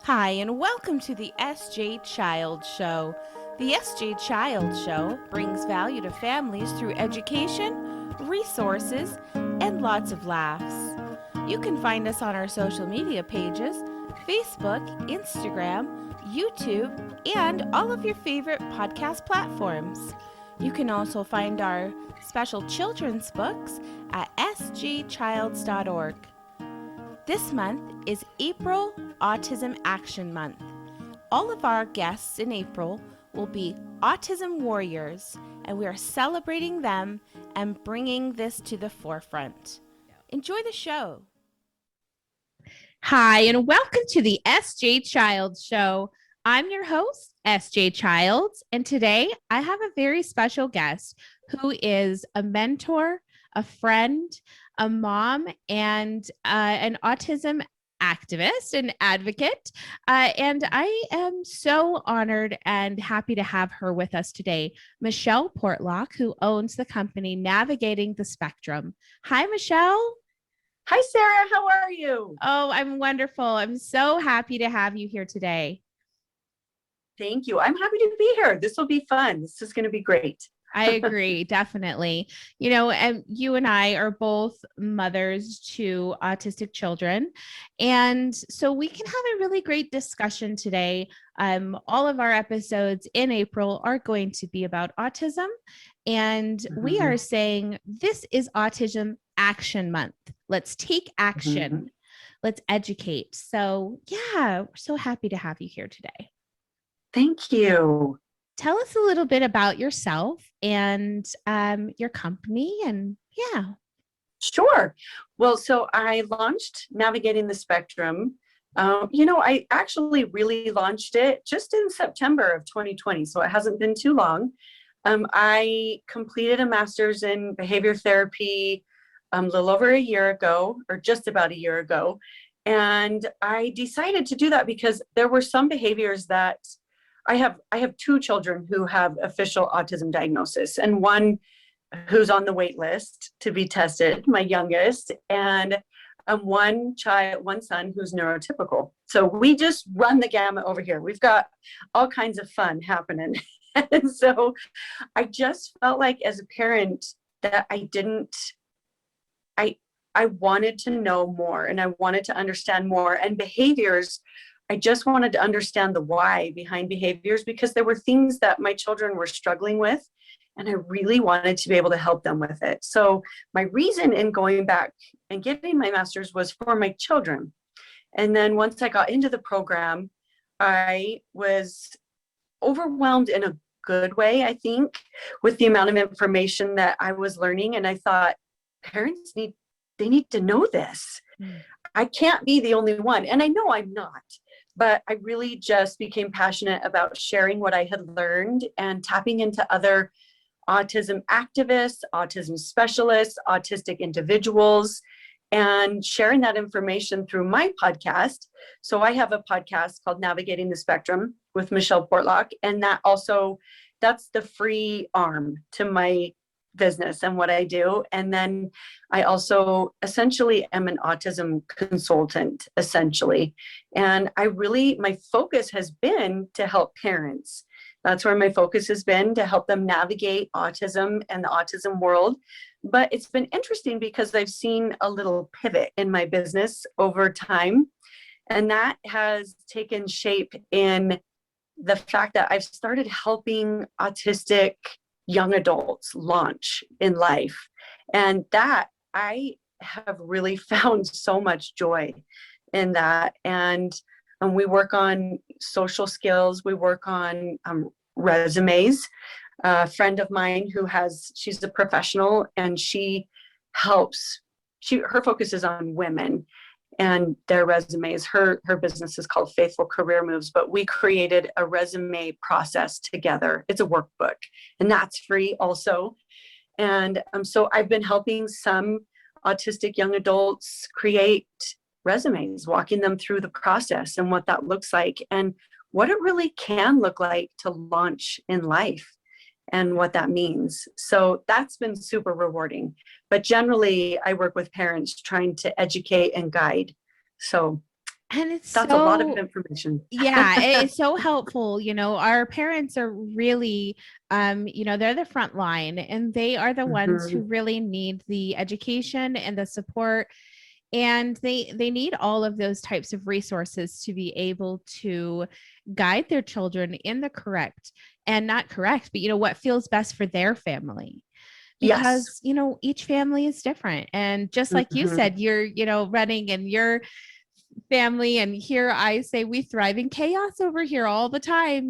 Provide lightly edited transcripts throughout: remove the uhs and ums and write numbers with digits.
Hi, and welcome to the SJ Child Show. The SJ Child Show brings value to families through education, resources, and lots of laughs. You can find us on our social media pages, Facebook, Instagram, YouTube, and all of your favorite podcast platforms. You can also find our special children's books at sjchilds.org. This month is April Autism Action Month. All of our guests in April will be autism warriors, and we are celebrating them and bringing this to the forefront. Enjoy the show. Hi, and welcome to the SJ Childs Show. I'm your host, SJ Childs, and today I have a very special guest who is a mentor, a friend, a mom, and an autism activist and advocate. And I am so honored and happy to have her with us today, Michele Portlock, who owns the company Navigating the Spectrum. Hi, Michele. Hi, Sarah. How are you? Oh, I'm wonderful. I'm so happy to have you here today. Thank you. I'm happy to be here. This will be fun. This is going to be great. I agree, definitely. You know, and you and I are both mothers to autistic children. And so we can have a really great discussion today. All of our episodes in April are going to be about autism. And we are saying this is Autism Action Month. Let's take action. Let's educate. So, yeah, we're so happy to have you here today. Thank you. Tell us a little bit about yourself and your company and Sure. Well, so I launched Navigating the Spectrum. I actually really launched it just in September of 2020, so it hasn't been too long. I completed a master's in behavior therapy a little over a year ago, or just about a year ago. And I decided to do that because there were some behaviors that I have two children who have official autism diagnosis, and one who's on the wait list to be tested, my youngest, and one son who's neurotypical. So we just run the gamut over here. We've got all kinds of fun happening. And so I just felt like as a parent that I wanted to know more, and I wanted to understand more, and behaviors, I just wanted to understand the why behind behaviors, because there were things that my children were struggling with, and I really wanted to be able to help them with it. So my reason in going back and getting my master's was for my children. And then once I got into the program, I was overwhelmed in a good way, I think, with the amount of information that I was learning. And I thought, parents need to know this. I can't be the only one. And I know I'm not. But I really just became passionate about sharing what I had learned and tapping into other autism activists, autism specialists, autistic individuals, and sharing that information through my podcast. So I have a podcast called Navigating the Spectrum with Michele Portlock, and that's the free arm to my business and what I do. And then I also essentially am an autism consultant, essentially. And my focus has been to help parents. That's where my focus has been, to help them navigate autism and the autism world. But it's been interesting because I've seen a little pivot in my business over time. And that has taken shape in the fact that I've started helping autistic young adults launch in life. And that I have really found so much joy in that. And we work on social skills. We work on resumes. A friend of mine she's a professional, and her focus is on women and their resumes. Her business is called Faithful Career Moves, but we created a resume process together. It's a workbook, and that's free also. And so I've been helping some autistic young adults create resumes, walking them through the process and what that looks like and what it really can look like to launch in life and what that means. So that's been super rewarding. But generally, I work with parents trying to educate and guide. So And it's That's a lot of so, information. yeah, it's so helpful. Our parents are really, they're the front line, and they are the ones who Mhm. really need the education and the support. And they need all of those types of resources to be able to guide their children in the correct, and not correct, but what feels best for their family. Yes. Because each family is different, and just like you Mhm. said, you're running in your family, and here I say we thrive in chaos over here all the time.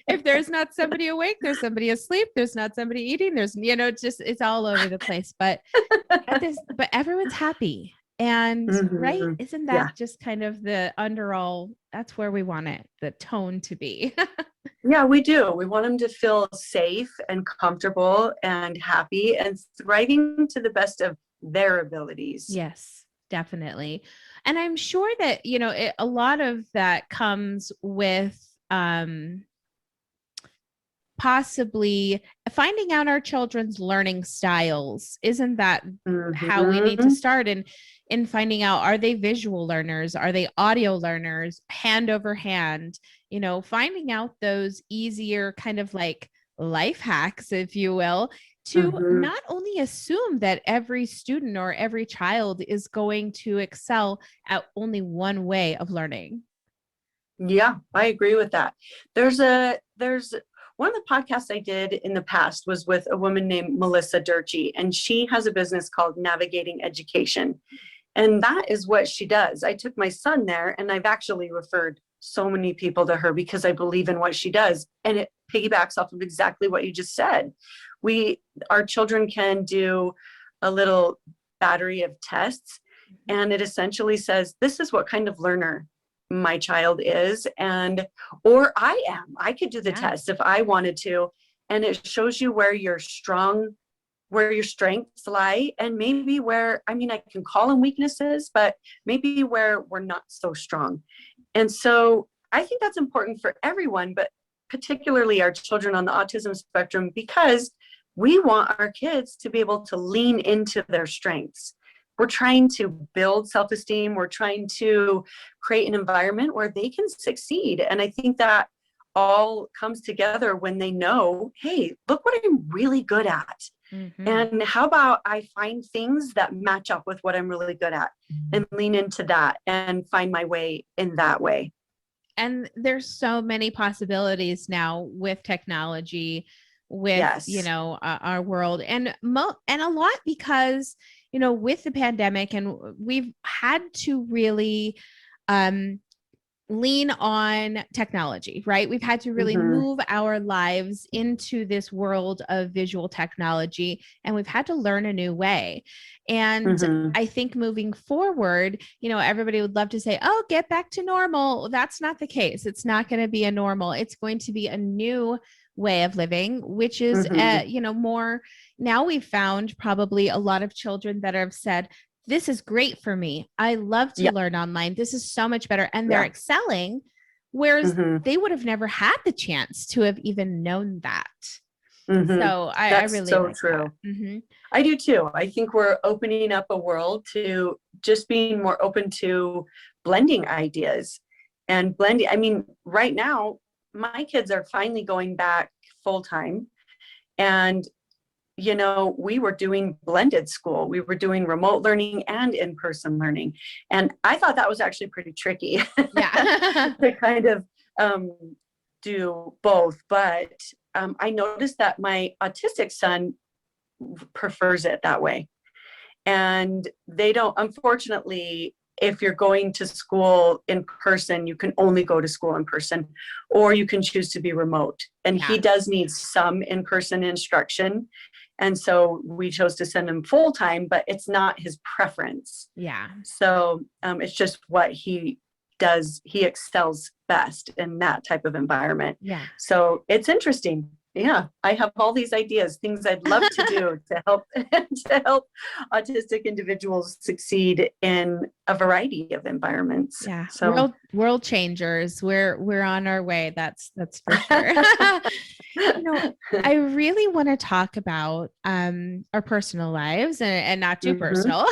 If there's not somebody awake, there's somebody asleep, there's not somebody eating, there's just it's all over the place. But everyone's happy. And right, Mhm. isn't Yeah. that just kind of the underall, that's where we want it, the tone to be. Yeah, we do. We want them to feel safe and comfortable and happy and thriving to the best of their abilities. Yes, definitely. And I'm sure that, a lot of that comes with possibly finding out our children's learning styles. Isn't that how we need to Mhm. start in finding out, are they visual learners, are they audio learners, hand over hand, finding out those easier kind of like life hacks, if you will, to Mhm. not only assume that every student or every child is going to excel at only one way of learning. Yeah, I agree with that. There's one of the podcasts I did in the past was with a woman named Melissa Durkee, and she has a business called Navigating Education. And that is what she does. I took my son there, and I've actually referred so many people to her because I believe in what she does. And it piggybacks off of exactly what you just said. Our children can do a little battery of tests, and it essentially says, this is what kind of learner my child is, and or I am. I could do the Yeah. test if I wanted to. And it shows you where you're strong, where your strengths lie, and maybe where, I mean, I can call them weaknesses, but maybe where we're not so strong. And so I think that's important for everyone, but particularly our children on the autism spectrum, because we want our kids to be able to lean into their strengths. We're trying to build self esteem, we're trying to create an environment where they can succeed. And I think that all comes together when they know, hey, look what I'm really good at. Mm-hmm. And how about I find things that match up with what I'm really good at and lean into that and find my way in that way? And there's so many possibilities now with technology, with Yes. our world, and and a lot because with the pandemic, and we've had to really um lean on technology, right? We've had to really Mm-hmm. move our lives into this world of visual technology, and we've had to learn a new way. And Mm-hmm. I think moving forward, everybody would love to say, oh, get back to normal. That's not the case. It's not going to be a normal. It's going to be a new way of living, which is, Mm-hmm. more. Now we've found probably a lot of children that have said, this is great for me. I love to Yeah. learn online. This is so much better. And they're Yeah. excelling, whereas Mm-hmm. they would have never had the chance to have even known that. Mm-hmm. So I That's really so like that. true. Mm-hmm. I do too. I think we're opening up a world to just being more open to blending ideas and blending. I mean, right now, my kids are finally going back full time. And we were doing blended school. We were doing remote learning and in-person learning. And I thought that was actually pretty tricky Yeah. to kind of um, do both. But I noticed that my autistic son prefers it that way. And they don't, unfortunately, if you're going to school in person, you can only go to school in person, or you can choose to be remote. And he Yeah. does need some in person instruction. And so we chose to send him full time, but it's not his preference. Yeah. So it's just what he does. He excels best in that type of environment. Yeah. So it's interesting. Yeah, I have all these ideas, things I'd love to do to help to help autistic individuals succeed in a variety of environments. Yeah. So World changers. We're on our way. That's for sure. you know, I really want to talk about our personal lives, and not too mhm. personal.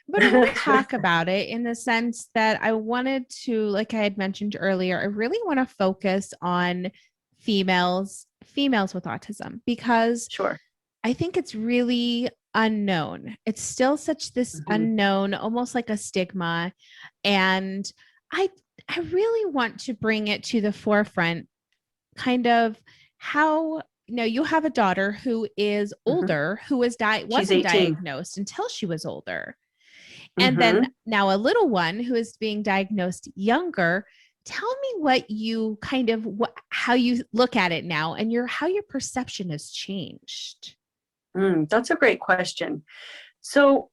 But I want to talk about it in the sense that I wanted to, like I had mentioned earlier, I really want to focus on females with autism because Sure. I think it's really unknown. It's still such this Mhm. unknown, almost like a stigma. And I I really want to bring it to the forefront, kind of how you have a daughter who is Mhm. older, who She's wasn't 18. diagnosed until she was older. And then Mhm. now a little one who is being diagnosed younger. Tell me what you how you look at it now and how your perception has changed. That's a great question. So,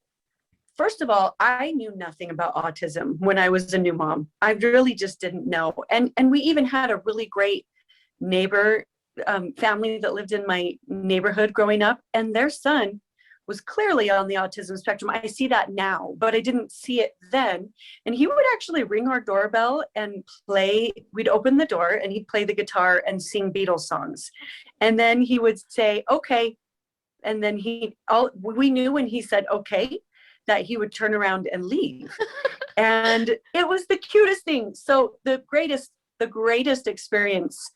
first of all, I knew nothing about autism when I was a new mom. I really just didn't know. And we even had a really great neighbor family that lived in my neighborhood growing up, and their son was clearly on the autism spectrum. I see that now, but I didn't see it then. And he would actually ring our doorbell and play. We'd open the door and he'd play the guitar and sing Beatles songs. And then he would say, okay. And then we knew when he said, okay, that he would turn around and leave. And it was the cutest thing. So the greatest experience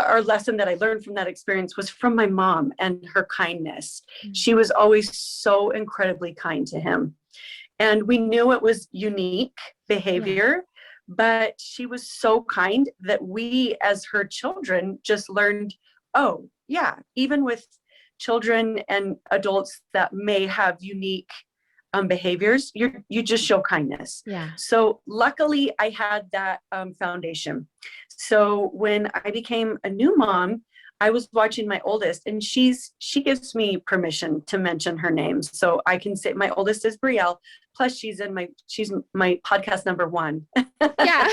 or lesson that I learned from that experience was from my mom and her kindness. Mm. She was always so incredibly kind to him. And we knew it was unique Yeah. behavior, but she was so kind that we, as her children, just learned, oh, yeah, even with children and adults that may have unique behaviors, you just show kindness. Yeah. So luckily, I had that foundation. So when I became a new mom, I was watching my oldest, and she gives me permission to mention her name, so I can say my oldest is Brielle. Plus, she's my podcast number one. Yeah.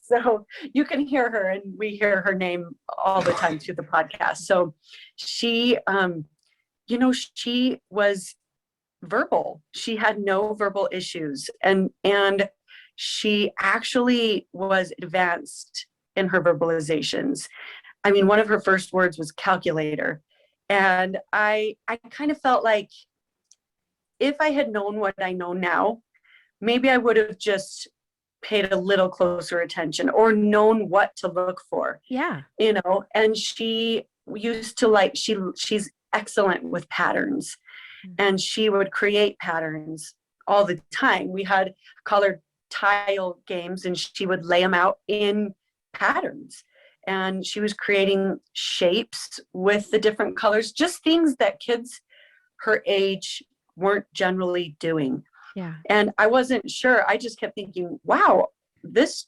So you can hear her, and we hear her name all the time through the podcast. So she, she was verbal. She had no verbal issues, and she actually was advanced in her verbalizations. I mean, one of her first words was calculator. And I kind of felt like if I had known what I know now, maybe I would have just paid a little closer attention or known what to look for, Yeah. And she used to she's excellent with patterns, Mm. and she would create patterns all the time. We had colored tile games, and she would lay them out in patterns. And she was creating shapes with the different colors, just things that kids her age weren't generally doing. Yeah. And I wasn't sure. I just kept thinking, wow, this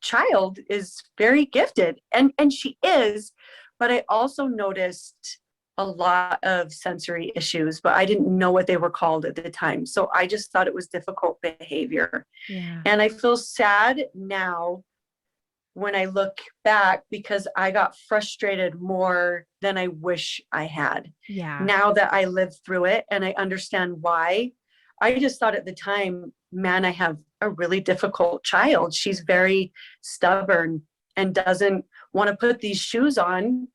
child is very gifted. And she is, but I also noticed a lot of sensory issues, but I didn't know what they were called at the time. So I just thought it was difficult behavior. Yeah. And I feel sad now when I look back because I got frustrated more than I wish I had. Yeah. Now that I lived through it and I understand why, I just thought at the time, man, I have a really difficult child. She's very stubborn and doesn't want to put these shoes on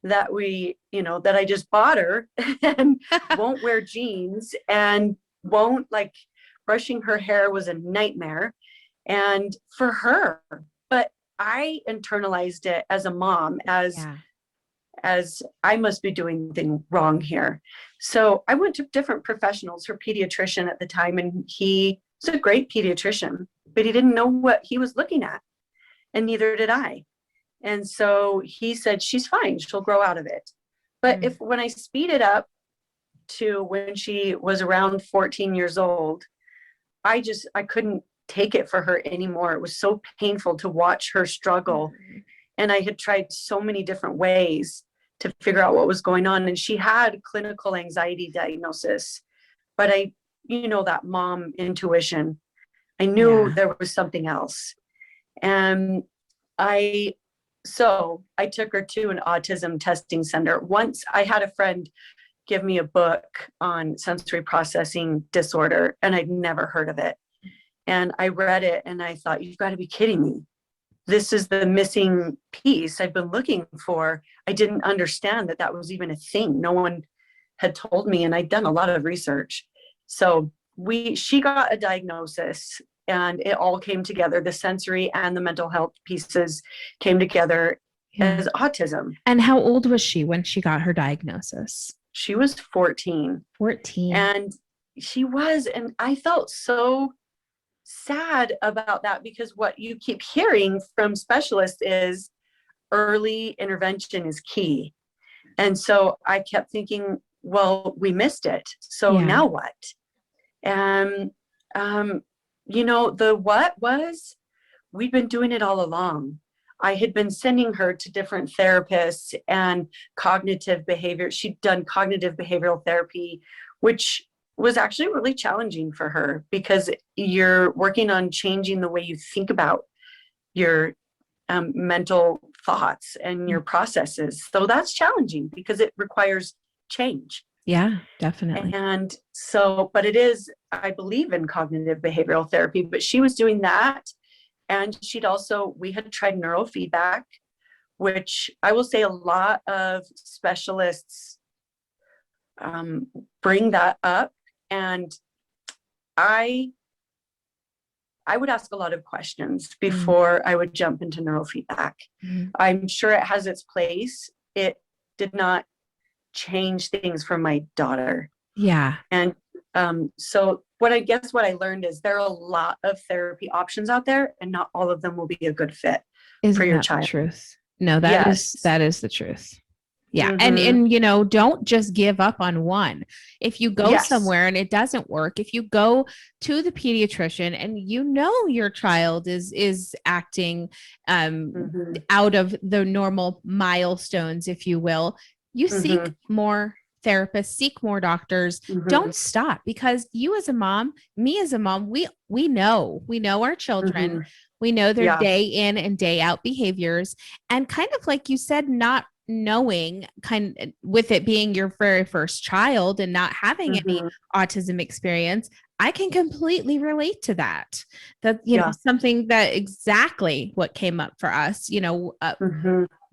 that I just bought her, and won't wear jeans, and won't, like, brushing her hair was a nightmare and for her. But I internalized it as a mom, Yeah. as I must be doing things wrong here. So I went to different professionals, her pediatrician at the time, and he was a great pediatrician, but he didn't know what he was looking at, and neither did I. And so he said, she's fine, she'll grow out of it. But Mm. when I speed it up to when she was around 14 years old, I couldn't take it for her anymore. It was so painful to watch her struggle. Mm. And I had tried so many different ways to figure out what was going on. And she had clinical anxiety diagnosis, but that mom intuition, I knew Yeah. there was something else. And I, so I took her to an autism testing center. Once I had a friend give me a book on sensory processing disorder, and I'd never heard of it. And I read it and I thought, you've got to be kidding me. This is the missing piece I've been looking for. I didn't understand that was even a thing. No one had told me, and I'd done a lot of research. So she got a diagnosis, and it all came together. The sensory and the mental health pieces came together Yeah. as autism. And how old was she when she got her diagnosis? She was 14. 14. And and I felt so sad about that, because what you keep hearing from specialists is early intervention is key. And so I kept thinking, well, we missed it. So Yeah. now what? And, the what was, we'd been doing it all along. I had been sending her to different therapists and cognitive behavior. She'd done cognitive behavioral therapy, which was actually really challenging for her, because you're working on changing the way you think about your mental thoughts and your processes. So that's challenging because it requires change. Yeah, definitely. And so, but it is, I believe in cognitive behavioral therapy, but she was doing that. And we had tried neurofeedback, which I will say a lot of specialists bring that up. And I would ask a lot of questions before I would jump into neurofeedback. I'm sure it has its place. It did not change things for my daughter. Yeah. And so what I learned is there are a lot of therapy options out there, and not all of them will be a good fit for your child. The truth? No, that is the truth. Yeah. Mm-hmm. And don't just give up on one. If you go somewhere and it doesn't work, if you go to the pediatrician and your child is acting out of the normal milestones, if you will, you seek more therapists, seek more doctors. Don't stop, because you as a mom, me as a mom, we know our children. We know their day in and day out behaviors, and kind of like you said, not knowing, with it being your very first child and not having any autism experience, I can completely relate to that. Something that exactly what came up for us.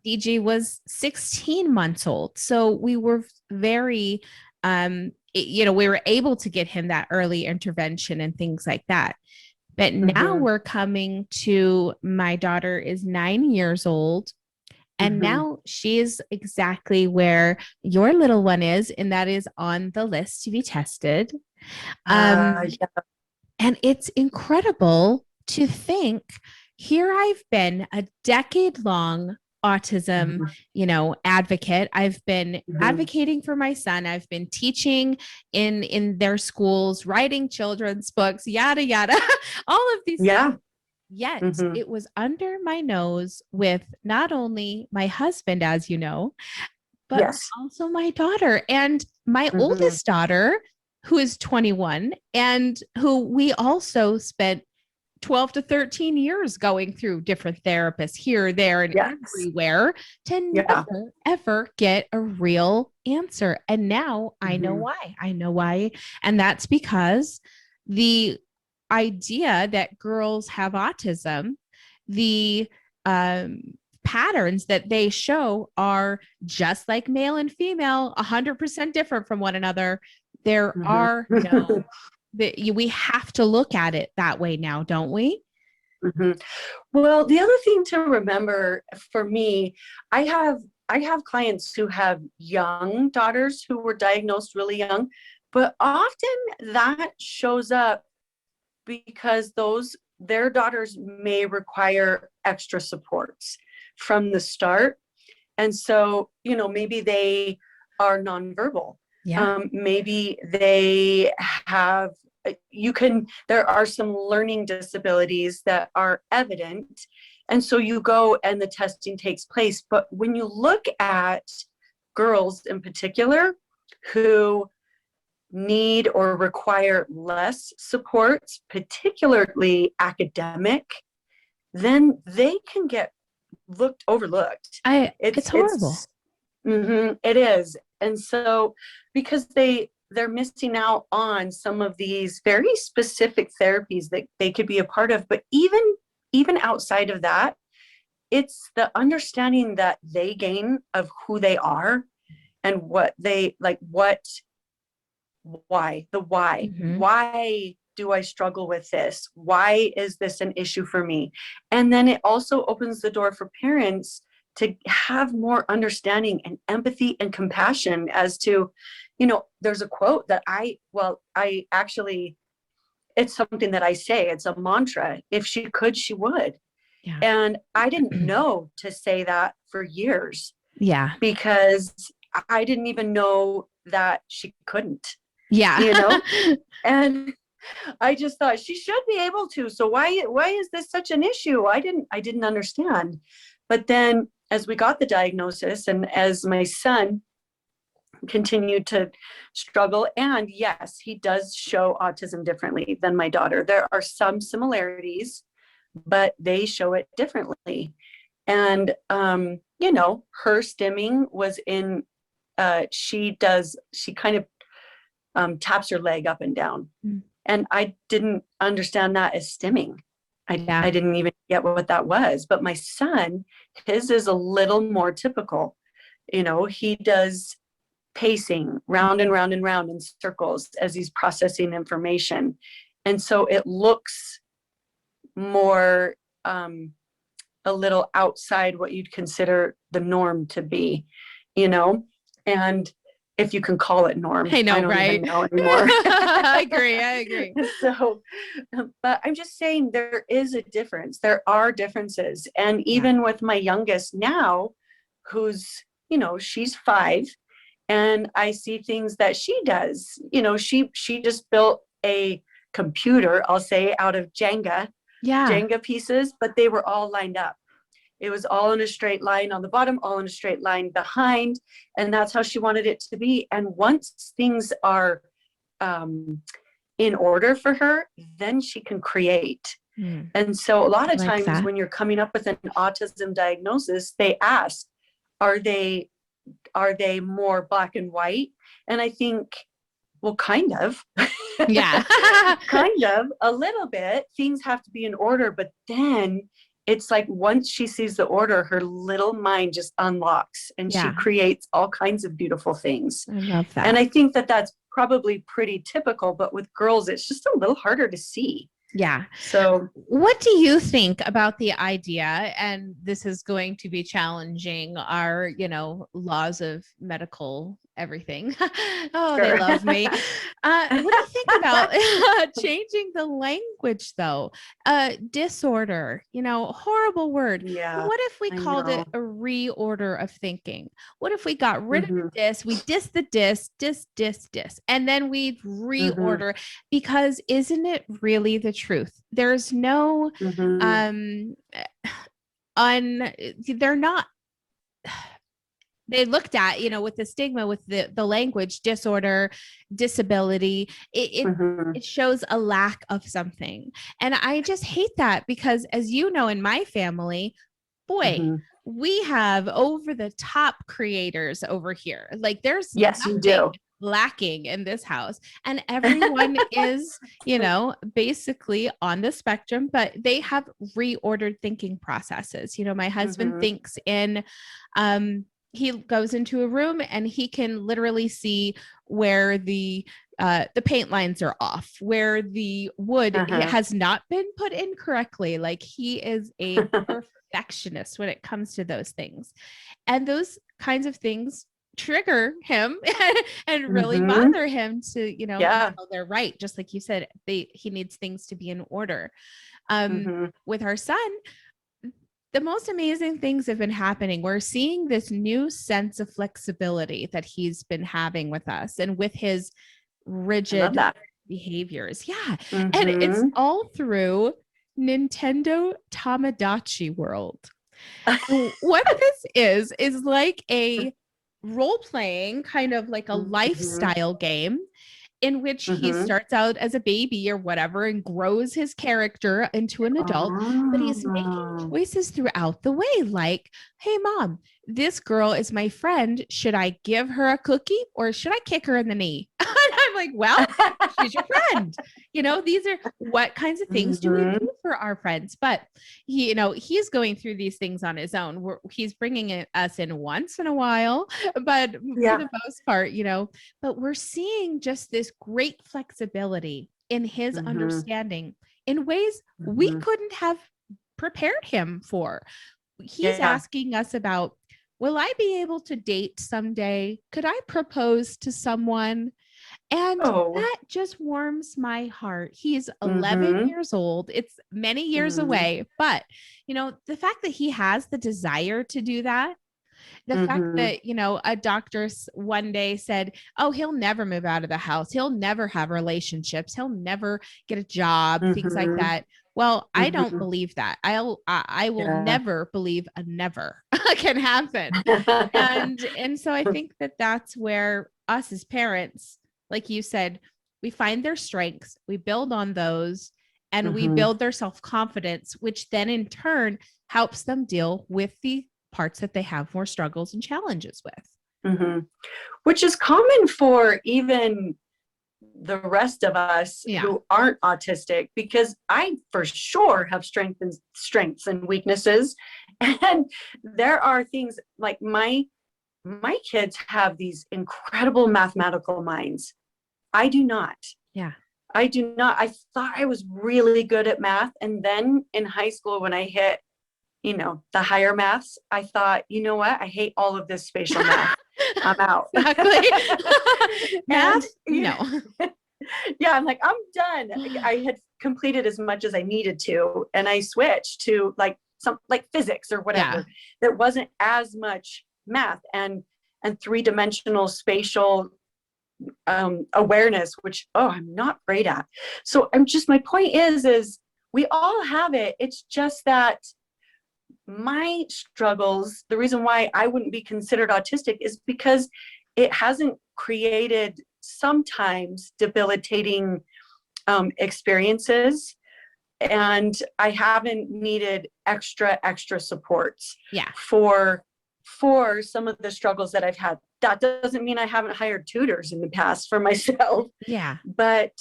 DG was 16 months old, so we were very we were able to get him that early intervention and things like that. But now we're coming to, my daughter is 9 years old, and now she is exactly where your little one is, and that is on the list to be tested. And it's incredible to think, here I've been a decade-long autism, advocate. I've been advocating for my son. I've been teaching in their schools, writing children's books, yada, yada, all of these things. Yet it was under my nose with not only my husband, as you know, but also my daughter, and my oldest daughter, who is 21, and who we also spent 12 to 13 years going through different therapists here, there, and everywhere to never, ever get a real answer. And now I know why. And that's because the idea that girls have autism, the patterns that they show are just like male and female, 100% different from one another. There are no... we have to look at it that way now, don't we? Well, the other thing to remember for me, I have clients who have young daughters who were diagnosed really young, but often that shows up because their daughters may require extra supports from the start. And so, maybe they are nonverbal. Maybe they have, there are some learning disabilities that are evident. And so you go and the testing takes place. But when you look at girls in particular who need or require less supports, particularly academic, then they can get overlooked. It's horrible. It is. And so because they're missing out on some of these very specific therapies that they could be a part of, but even outside of that, it's the understanding that they gain of who they are and what why do I struggle with this? Why is this an issue for me? And then it also opens the door for parents to have more understanding and empathy and compassion as to, there's a quote that I actually, it's something that I say, it's a mantra. If she could, she would. Yeah. And I didn't know to say that for years. Yeah. Because I didn't even know that she couldn't. Yeah. And I just thought she should be able to. So why is this such an issue? I didn't understand. But then as we got the diagnosis and as my son continued to struggle, and yes, he does show autism differently than my daughter. There are some similarities, but they show it differently. And her stimming was in she kind of taps her leg up and down. And I didn't understand that as stimming. I didn't even get what that was. But my son, his is a little more typical. He does pacing round and round and round in circles as he's processing information. And so it looks more a little outside what you'd consider the norm to be, and if you can call it norm. I know, I don't right? even know anymore. I agree. So, but I'm just saying there is a difference. There are differences. And even with my youngest now, who's, she's 5, and I see things that she does. She just built a computer, I'll say, out of Jenga pieces, but they were all lined up. It was all in a straight line on the bottom, all in a straight line behind. And that's how she wanted it to be. And once things are in order for her, then she can create. And so a lot of times when you're coming up with an autism diagnosis, they ask, are they more black and white? And I think, well, kind of. Yeah. Kind of, a little bit. Things have to be in order, but then it's like once she sees the order, her little mind just unlocks and she creates all kinds of beautiful things. I love that. And I think that that's probably pretty typical, but with girls, it's just a little harder to see. Yeah. So what do you think about the idea? And this is going to be challenging our, laws of medical everything. Oh, sure. They love me. What do you think about changing the language though? Disorder, horrible word. Yeah. What if we called it a reorder of thinking? What if we got rid of the dis, we dis the dis, and then we reorder, because isn't it really the truth? There's no, they're not, they looked at, with the stigma, with the language, disorder, disability, it shows a lack of something. And I just hate that because, as you know, in my family, boy, we have over the top creators over here. Like there's nothing lacking in this house, and everyone is, basically on the spectrum, but they have reordered thinking processes. My husband thinks in, he goes into a room and he can literally see where the paint lines are off, where the wood has not been put in correctly. Like he is a perfectionist when it comes to those things. And those kinds of things trigger him and really bother him to, they're right. Just like you said, he needs things to be in order. With our son, the most amazing things have been happening. We're seeing this new sense of flexibility that he's been having with us and with his rigid behaviors. Yeah. And it's all through Nintendo Tamagotchi World. What this is like a role-playing, kind of like a lifestyle game in which he starts out as a baby or whatever and grows his character into an adult, but he's making choices throughout the way. Like, hey, mom, this girl is my friend. Should I give her a cookie or should I kick her in the knee? And I'm I'm like, well, she's your friend. These are what kinds of things do we do for our friends? But he's going through these things on his own. He's bringing us in once in a while, but for the most part, but we're seeing just this great flexibility in his understanding in ways we couldn't have prepared him for. He's asking us about, will I be able to date someday? Could I propose to someone? And that just warms my heart. He's 11 years old. It's many years away, but the fact that he has the desire to do that, the fact that, a doctor one day said, oh, he'll never move out of the house. He'll never have relationships. He'll never get a job, things like that. Well, I don't believe that. I will never believe a never can happen. And so I think that that's where us as parents, like you said, we find their strengths, we build on those, and we build their self-confidence, which then in turn helps them deal with the parts that they have more struggles and challenges with. Which is common for even the rest of us who aren't autistic, because I for sure have strengths and weaknesses. And there are things like my kids have these incredible mathematical minds. I do not. I do not. I thought I was really good at math. And then in high school, when I hit, the higher maths, I thought, you know what? I hate all of this spatial math. I'm out. Exactly. Math? No. I'm like, I'm done. I had completed as much as I needed to, and I switched to like physics or whatever. There wasn't as much math and three-dimensional spatial awareness, which I'm not great at. So my point is we all have it. It's just that my struggles, the reason why I wouldn't be considered autistic is because it hasn't created sometimes debilitating experiences, and I haven't needed extra supports for some of the struggles that I've had. That doesn't mean I haven't hired tutors in the past for myself. But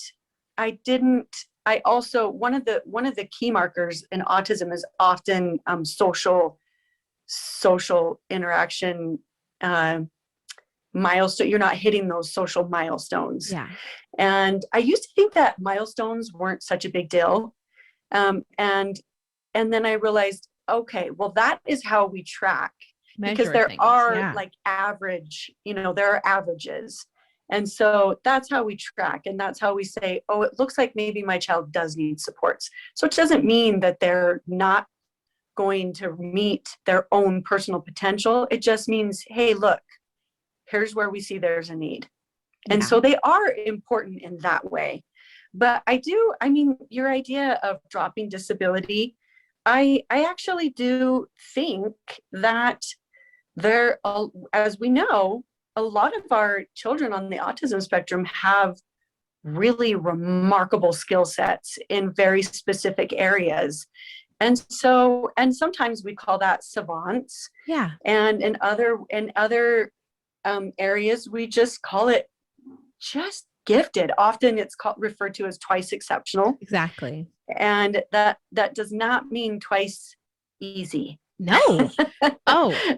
I also, one of the key markers in autism is often social interaction milestone. You're not hitting those social milestones. And I used to think that milestones weren't such a big deal. And then I realized, okay, well, that is how we track. Because there are like average, there are averages. And so that's how we track. And that's how we say, oh, it looks like maybe my child does need supports. So it doesn't mean that they're not going to meet their own personal potential. It just means, hey, look, here's where we see there's a need. And so they are important in that way. But your idea of dropping disability, I actually do think that there, as we know, a lot of our children on the autism spectrum have really remarkable skill sets in very specific areas. And sometimes we call that savants. And in other areas, we just call it just gifted. Often it's referred to as twice exceptional. Exactly. And that does not mean twice easy. No.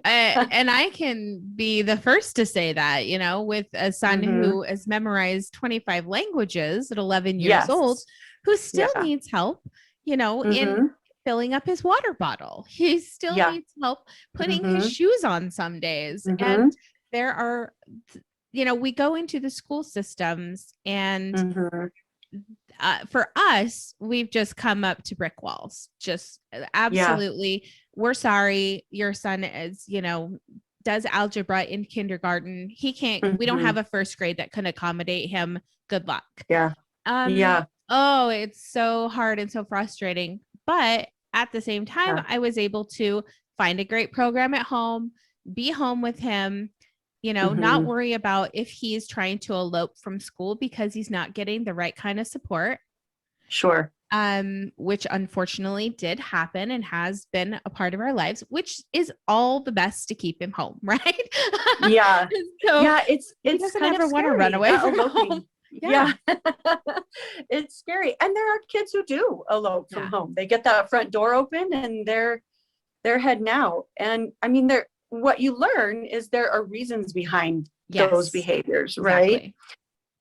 And I can be the first to say that, with a son who has memorized 25 languages at 11 years old, who still needs help, in filling up his water bottle. He still needs help putting his shoes on some days. And there are, we go into the school systems and for us, we've just come up to brick walls. Just absolutely. We're sorry. Your son is, does algebra in kindergarten. He can't, we don't have a first grade that can accommodate him. Good luck. Oh, it's so hard and so frustrating. But at the same time, I was able to find a great program at home, be home with him, not worry about if he's trying to elope from school because he's not getting the right kind of support. Which unfortunately did happen and has been a part of our lives, which is all the best to keep him home, right? It's he doesn't ever want to run away from home. Yeah. It's scary. And there are kids who do elope from home. They get that front door open and they're heading out. And I mean, what you learn is there are reasons behind those behaviors, right? Exactly.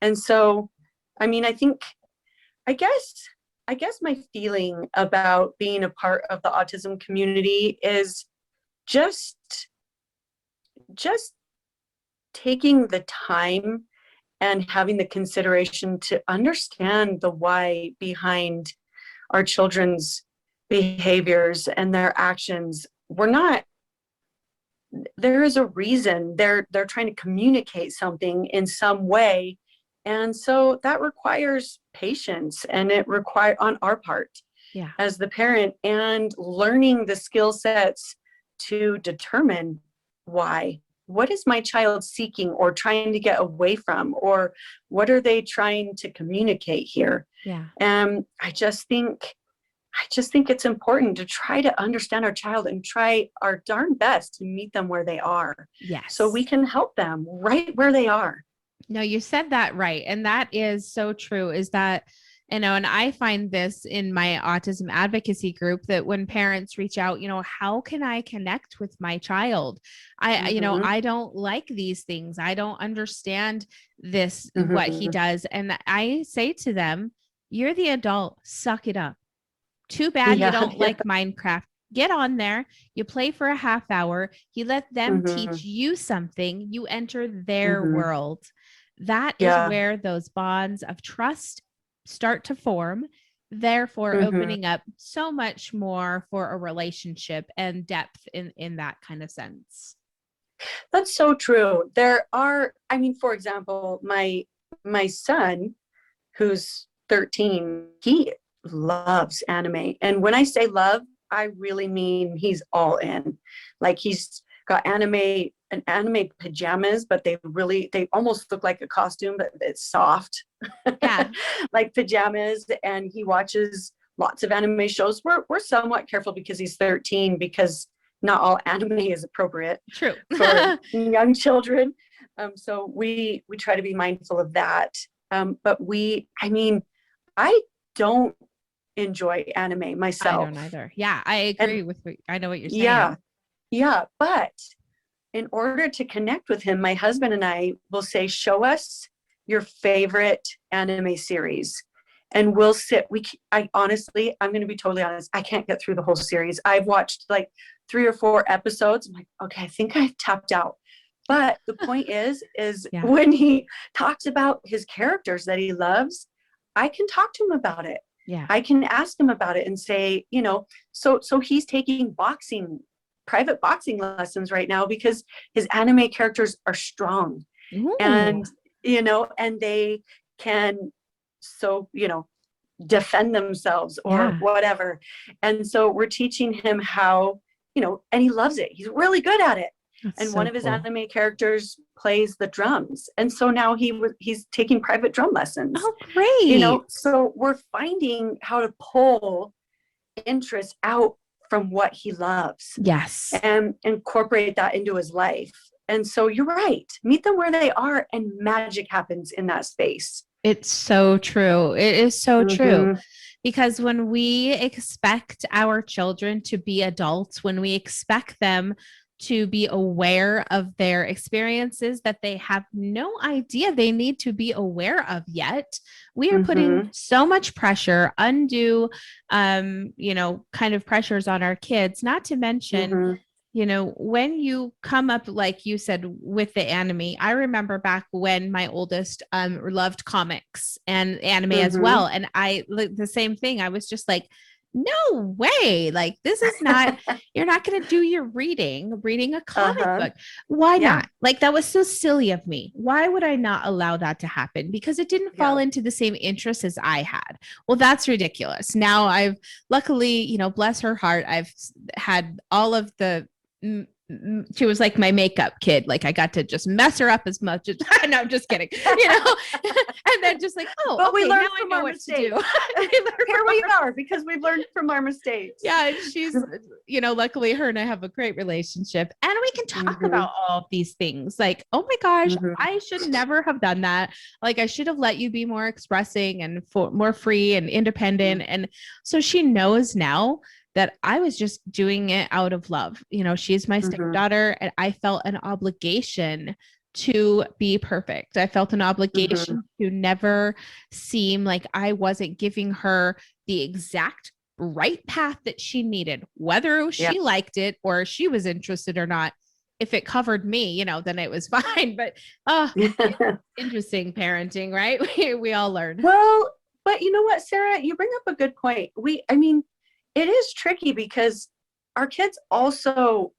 And so, I mean, I guess, I guess my feeling about being a part of the autism community is just, just taking the time and having the consideration to understand the why behind our children's behaviors and their actions. There is a reason they're trying to communicate something in some way. And so that requires patience, and it requires on our part as the parent, and learning the skill sets to determine why. What is my child seeking or trying to get away from, or what are they trying to communicate here? And I just think it's important to try to understand our child and try our darn best to meet them where they are. So we can help them right where they are. No, you said that right. And that is so true, is that, and I find this in my autism advocacy group, that when parents reach out, how can I connect with my child? I don't like these things. I don't understand this, what he does. And I say to them, you're the adult, suck it up. Too bad you don't like Minecraft. Get on there. You play for a half hour. You let them teach you something. You enter their world. That is where those bonds of trust start to form, therefore opening up so much more for a relationship and depth in that kind of sense. That's so true. There are, I mean, for example, my son, who's 13, he loves anime. And when I say love, I really mean he's all in. Like, he's got anime pajamas, but they almost look like a costume, but it's soft. Like pajamas. And he watches lots of anime shows. We're somewhat careful because he's 13, because not all anime is appropriate for young children. So we try to be mindful of that. But I don't enjoy anime myself. I don't either. Yeah, I agree with I know what you're saying. Yeah. But in order to connect with him, my husband and I will say, show us your favorite anime series. And we'll sit. I'm going to be totally honest, I can't get through the whole series. I've watched like 3 or 4 episodes. I'm like, okay, I think I've tapped out. But the point is when he talks about his characters that he loves, I can talk to him about it. I can ask him about it and say, so he's taking private boxing lessons right now because his anime characters are strong. Ooh. And they can defend themselves or whatever. And so we're teaching him how, and he loves it. He's really good at it. That's and so one of his cool. Anime characters plays the drums. And so now he's taking private drum lessons. Oh, great. So we're finding how to pull interest out from what he loves. Yes. And incorporate that into his life. And so you're right. Meet them where they are, and magic happens in that space. It's so true. It is so true. Because when we expect our children to be adults, when we expect them to be aware of their experiences that they have no idea they need to be aware of yet, we are putting so much pressure, undue, kind of pressures on our kids, not to mention, when you come up, like you said, with the anime, I remember back when my oldest loved comics and anime as well. And the same thing, I was just like, no way. Like, this is not, you're not going to do your reading a comic book. Why not? Like, that was so silly of me. Why would I not allow that to happen? Because it didn't fall into the same interests as I had. Well, that's ridiculous. Now I've luckily, bless her heart, I've had all of the she was like my makeup kid. Like I got to just mess her up as much as no, I'm just kidding, you know, and then just like, oh, but okay, we learned now I from know our what mistakes. to do. Here we are because we've learned from our mistakes. Yeah, she's, you know, luckily her and I have a great relationship and we can talk about all of these things. Like, oh my gosh, I should never have done that. Like I should have let you be more expressing and more free and independent. And so she knows now that I was just doing it out of love. You know, she's my stepdaughter and I felt an obligation to be perfect. I felt an obligation to never seem like I wasn't giving her the exact right path that she needed, whether she liked it or she was interested or not. If it covered me, you know, then it was fine. But interesting parenting, right? We all learn. Well, but you know what, Sarah, you bring up a good point. I mean, it is tricky because our kids also,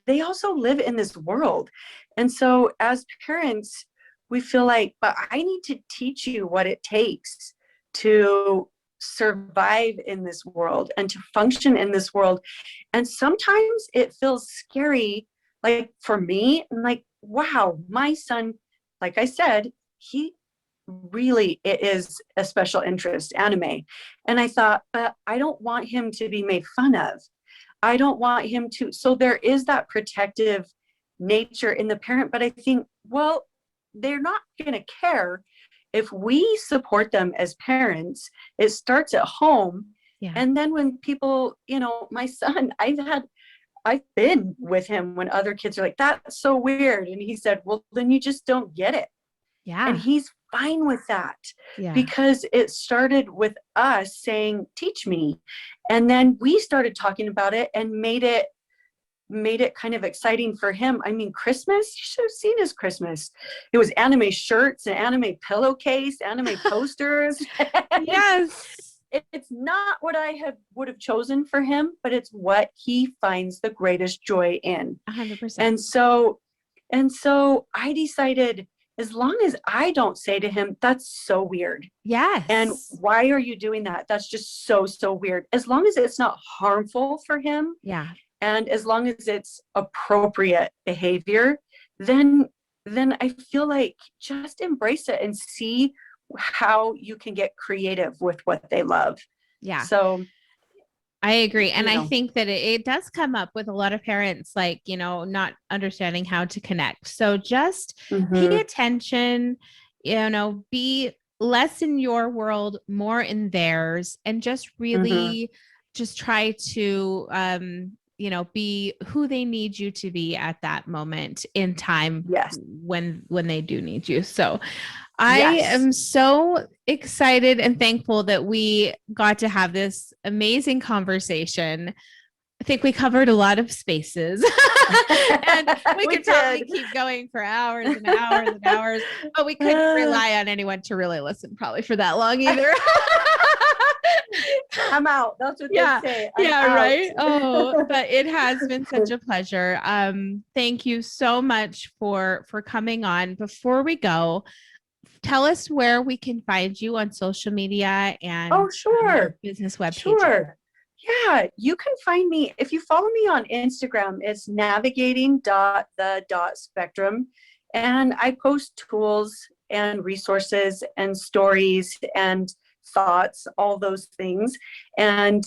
they also live in this world. And so as parents, we feel like, but I need to teach you what it takes to survive in this world and to function in this world. And sometimes it feels scary, like for me, I'm like, wow, my son, like I said, he really, it is a special interest, anime. And I thought, but I don't want him to be made fun of. I don't want him to. So there is that protective nature in the parent, but I think, well, they're not going to care if we support them as parents. It starts at home. Yeah. And then when people, you know, my son, I've been with him when other kids are like, that's so weird. And he said, well, then you just don't get it. Yeah. And he's fine with that yeah. because it started with us saying, teach me. And then we started talking about it and made it kind of exciting for him. I mean, Christmas, you should have seen his Christmas. It was anime shirts, an anime pillowcase, anime posters. Yes. It's not what I would have chosen for him, but it's what he finds the greatest joy in. 100%. And so I decided, as long as I don't say to him, that's so weird. Yes. And why are you doing that? That's just so, so weird. As long as it's not harmful for him. Yeah. And as long as it's appropriate behavior, then I feel like just embrace it and see how you can get creative with what they love. Yeah. So I agree. And I think that it does come up with a lot of parents, like, you know, not understanding how to connect. So just pay attention, you know, be less in your world, more in theirs, and just really just try to, you know, be who they need you to be at that moment in time. Yes. When they do need you. So I am so excited and thankful that we got to have this amazing conversation. I think we covered a lot of spaces and we could probably keep going for hours and hours and hours, but we couldn't rely on anyone to really listen probably for that long either. I'm out. That's what they say. I'm out. Right. Oh, but it has been such a pleasure. Thank you so much for coming on. Before we go, tell us where we can find you on social media and business webpage. Sure. Yeah, you can find me if you follow me on Instagram. It's navigating.the.spectrum, and I post tools and resources and stories and thoughts, all those things, and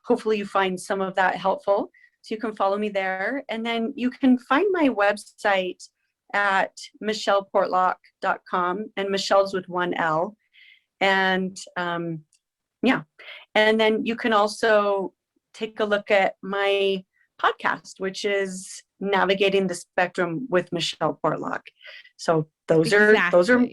hopefully you find some of that helpful. So you can follow me there, and then you can find my website at micheleportlock.com, and Michelle's with one L. And and then you can also take a look at my podcast, which is Navigating the Spectrum with Michele Portlock. So those are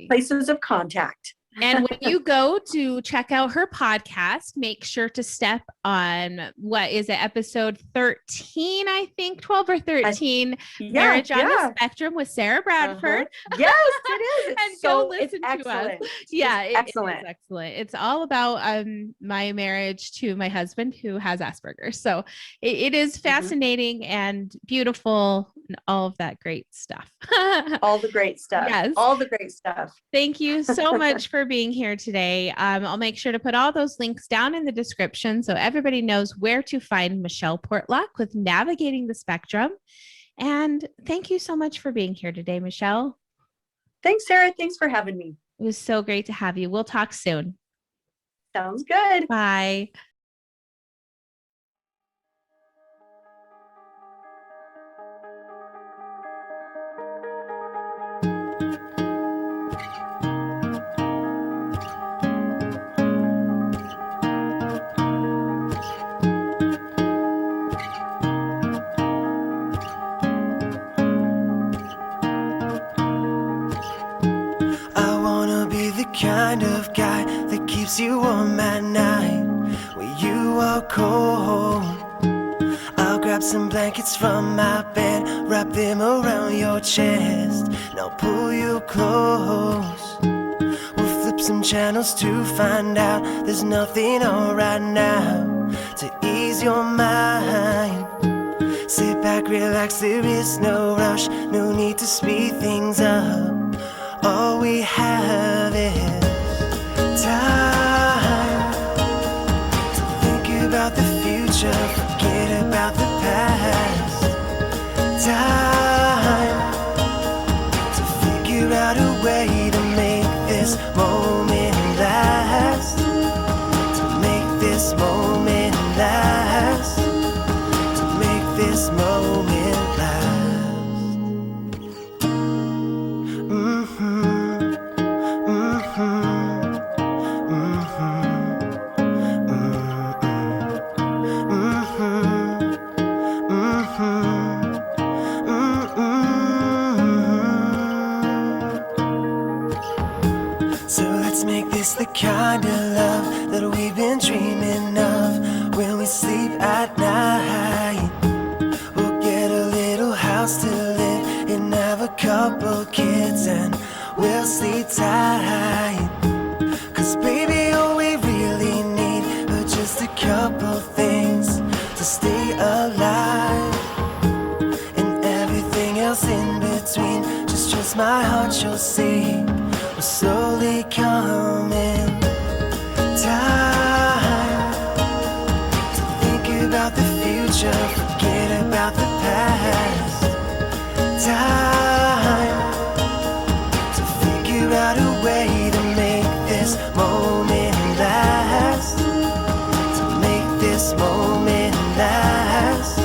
places of contact. And when you go to check out her podcast, make sure to step on, what is it, episode 13, I think, 12 or 13, Marriage on the Spectrum with Sarah Bradford. Yes, it is. And so go listen to us. Yeah, excellent. It is excellent. It's all about my marriage to my husband who has Asperger's. So it is fascinating and beautiful and all of that great stuff. All the great stuff. Yes. All the great stuff. Thank you so much for being here today. I'll make sure to put all those links down in the description so everybody knows where to find Michele Portlock with Navigating the Spectrum. And thank you so much for being here today, Michele. Thanks, Sarah. Thanks for having me. It was so great to have you. We'll talk soon. Sounds good. Bye. Kind of guy that keeps you warm at night when you are cold. I'll grab some blankets from my bed, wrap them around your chest, and I'll pull you close. We'll flip some channels to find out there's nothing on right now to ease your mind. Sit back, relax, there is no rush, no need to speed things up. All we have is time to think about the future, forget about the past. Time to figure out a way to make this moment last. To make this moment last. To make this moment last. So let's make this the kind of love that we've been dreaming of when we sleep at night. We'll get a little house to live in, have a couple kids, and we'll sleep tight. Cause baby, all we really need are just a couple things to stay alive. And everything else in between, just trust my heart, you'll see. We're slowly coming. Time to think about the future, forget about the past. Time to figure out a way to make this moment last. To make this moment last.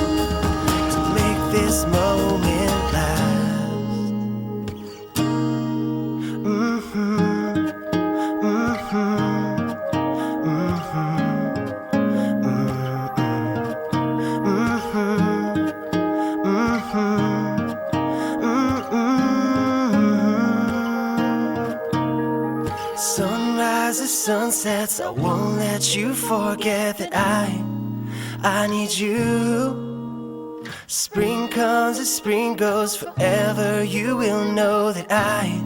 To make this moment last. Sunrises, sunsets, I won't let you forget that I need you. Spring comes and spring goes, forever you will know that I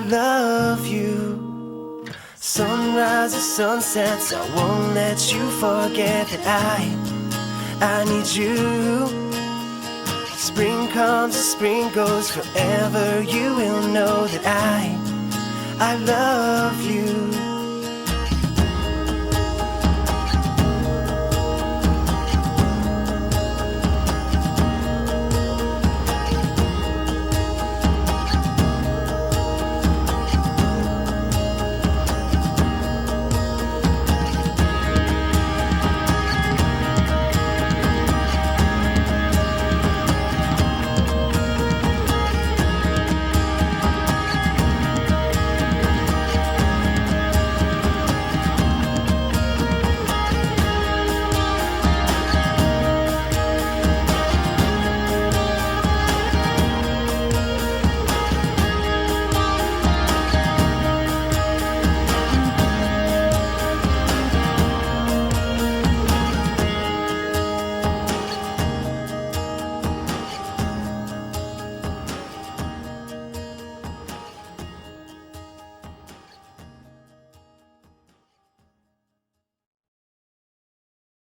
love you. Sunrises, sunsets, I won't let you forget that I need you. Spring comes and spring goes, forever you will know that I love you.